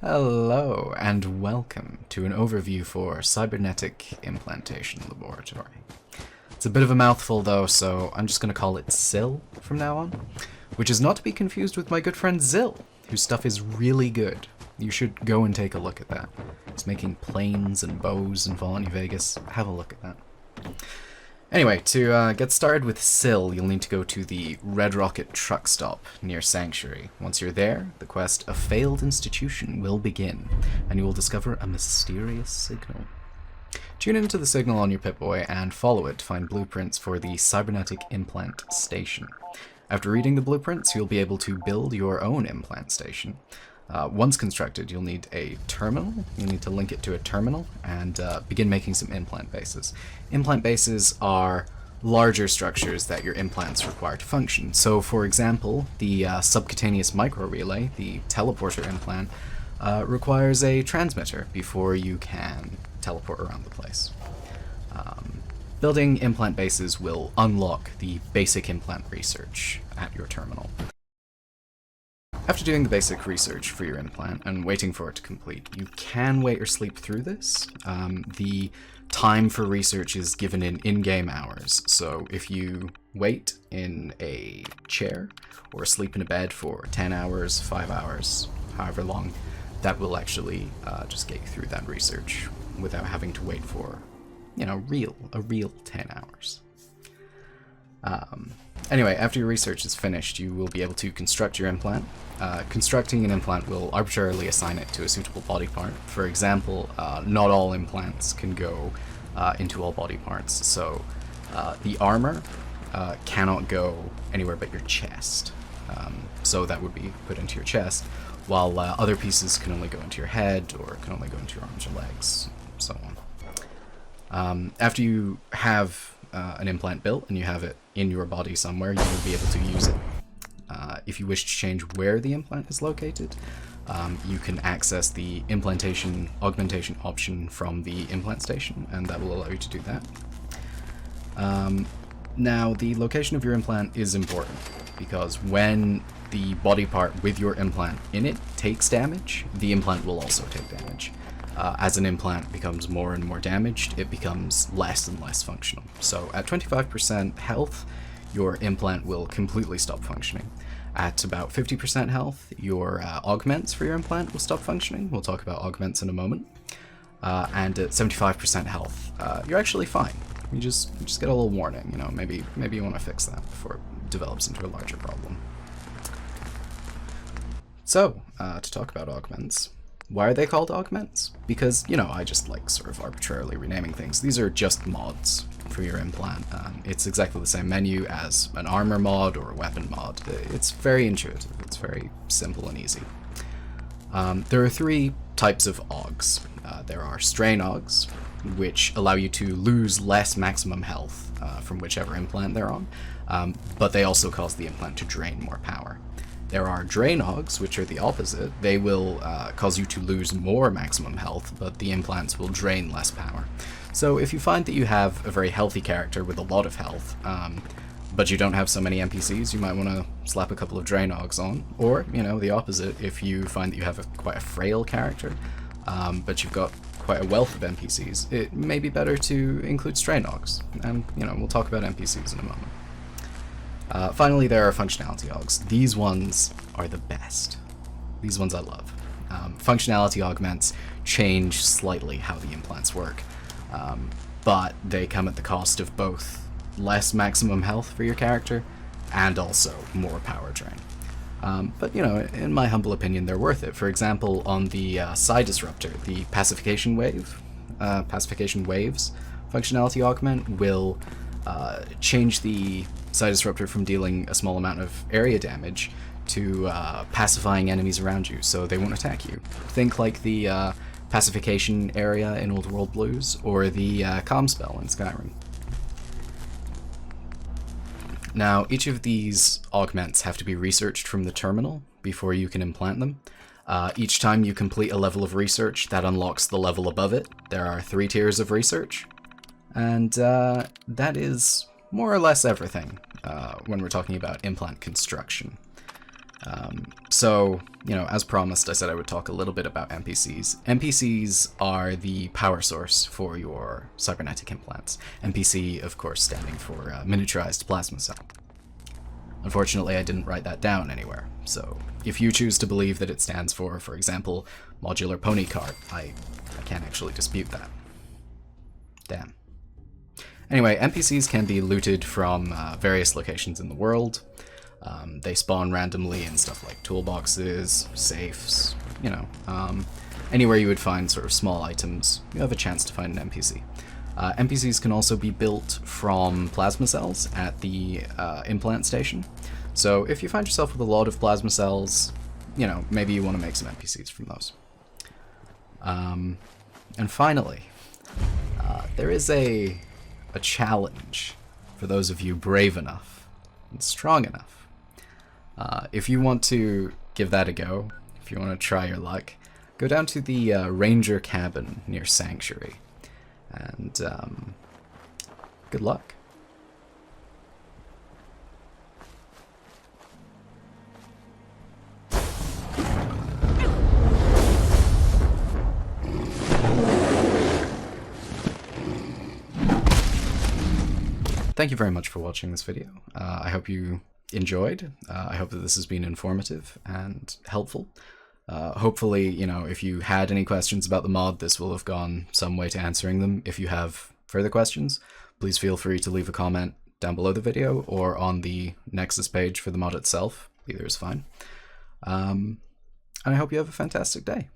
Hello, and welcome to an overview for Cybernetic Implantation Laboratory. It's a bit of a mouthful though, so I'm just going to call it SIL from now on, which is not to be confused with my good friend Zill, whose stuff is really good. You should go and take a look at that. He's making planes and bows in Fallout New Vegas. Have a look at that. Anyway, to get started with SIL, you'll need to go to the Red Rocket truck stop near Sanctuary. Once you're there, the quest A Failed Institution will begin, and you will discover a mysterious signal. Tune into the signal on your Pip-Boy and follow it to find blueprints for the Cybernetic Implant Station. After reading the blueprints, you'll be able to build your own implant station. Once constructed, you'll need a terminal. You'll need to link it to a terminal and begin making some implant bases. Implant bases are larger structures that your implants require to function. So, for example, the subcutaneous microrelay, the teleporter implant, requires a transmitter before you can teleport around the place. Building implant bases will unlock the basic implant research at your terminal. After doing the basic research for your implant and waiting for it to complete, you can wait or sleep through this. The time for research is given in in-game hours, so if you wait in a chair or sleep in a bed for 10 hours, 5 hours, however long, that will actually just get you through that research without having to wait for, a real 10 hours. Anyway, after your research is finished, you will be able to construct your implant. Constructing an implant will arbitrarily assign it to a suitable body part. For example, not all implants can go into all body parts, so the armor cannot go anywhere but your chest. So that would be put into your chest, while other pieces can only go into your head or can only go into your arms or legs, so on. After you have an implant built and you have it in your body somewhere, you will be able to use it. If you wish to change where the implant is located, you can access the Implantation Augmentation option from the implant station, and that will allow you to do that. Now, the location of your implant is important, because when the body part with your implant in it takes damage, the implant will also take damage. As an implant becomes more and more damaged, it becomes less and less functional. So at 25% health, your implant will completely stop functioning. At about 50% health, your augments for your implant will stop functioning. We'll talk about augments in a moment. And at 75% health, you're actually fine. You just get a little warning, maybe you want to fix that before it develops into a larger problem. So, to talk about augments. Why are they called augments? Because, I just like sort of arbitrarily renaming things. These are just mods for your implant. It's exactly the same menu as an armor mod or a weapon mod. It's very intuitive. It's very simple and easy. There are three types of Augs. There are strain Augs, which allow you to lose less maximum health from whichever implant they're on, but they also cause the implant to drain more power. There are Drain Augs, which are the opposite. They will cause you to lose more maximum health, but the implants will drain less power. So if you find that you have a very healthy character with a lot of health, but you don't have so many NPCs, you might want to slap a couple of Drain Augs on. Or, the opposite, if you find that you have quite a frail character, but you've got quite a wealth of NPCs, it may be better to include Strain Augs. And, we'll talk about NPCs in a moment. Finally, there are functionality Augs. These ones are the best. These ones I love. Functionality augments change slightly how the implants work, but they come at the cost of both less maximum health for your character and also more power drain. But, in my humble opinion, they're worth it. For example, on the Psi Disruptor, the Pacification Waves functionality augment will change the Psi Disruptor from dealing a small amount of area damage to pacifying enemies around you, so they won't attack you. Think like the pacification area in Old World Blues, or the calm spell in Skyrim. Now, each of these augments have to be researched from the terminal before you can implant them. Each time you complete a level of research, that unlocks the level above it. There are 3 tiers of research, and that is more or less everything when we're talking about implant construction. So, as promised, I said I would talk a little bit about NPCs. NPCs are the power source for your cybernetic implants. NPC, of course, standing for miniaturized plasma cell. Unfortunately, I didn't write that down anywhere, so if you choose to believe that it stands for example, modular pony cart, I can't actually dispute that. Damn. Anyway, NPCs can be looted from various locations in the world. They spawn randomly in stuff like toolboxes, safes, anywhere you would find sort of small items, you have a chance to find an NPC. NPCs can also be built from plasma cells at the implant station. So if you find yourself with a lot of plasma cells, maybe you want to make some NPCs from those. And finally, there is a challenge for those of you brave enough and strong enough. If you want to give that a go, if you want to try your luck, go down to the Ranger cabin near Sanctuary, and good luck. Thank you very much for watching this video. I hope you enjoyed. I hope that this has been informative and helpful. Hopefully, if you had any questions about the mod, this will have gone some way to answering them. If you have further questions, please feel free to leave a comment down below the video or on the Nexus page for the mod itself. Either is fine. And I hope you have a fantastic day.